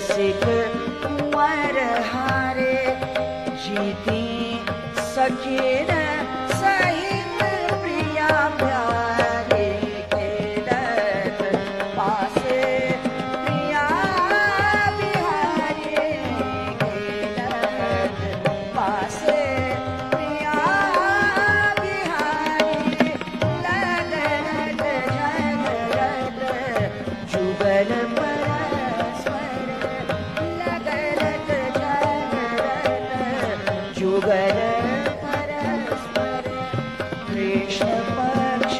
रसिक कुंवर हारे जीती सखीर सहित प्रिया प्यारे खेलत पासे प्रिया बिहारी खेलत पासे प्रिया बिहारी लगत झगड़त जुगल परस्पर लगत झगड़त जुगल परस्पर कृष्ण पक्ष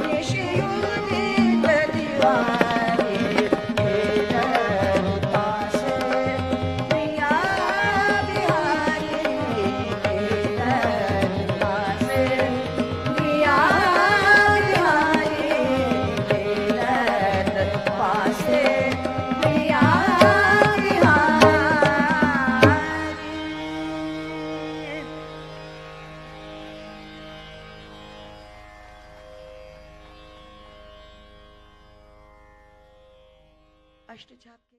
निशियुदित दिवारी खेलत पासे प्रिया बिहारी खेलत पासे प्रिया बिहारी खेलत पासे प्रिया बिहारी। अष्टछाप के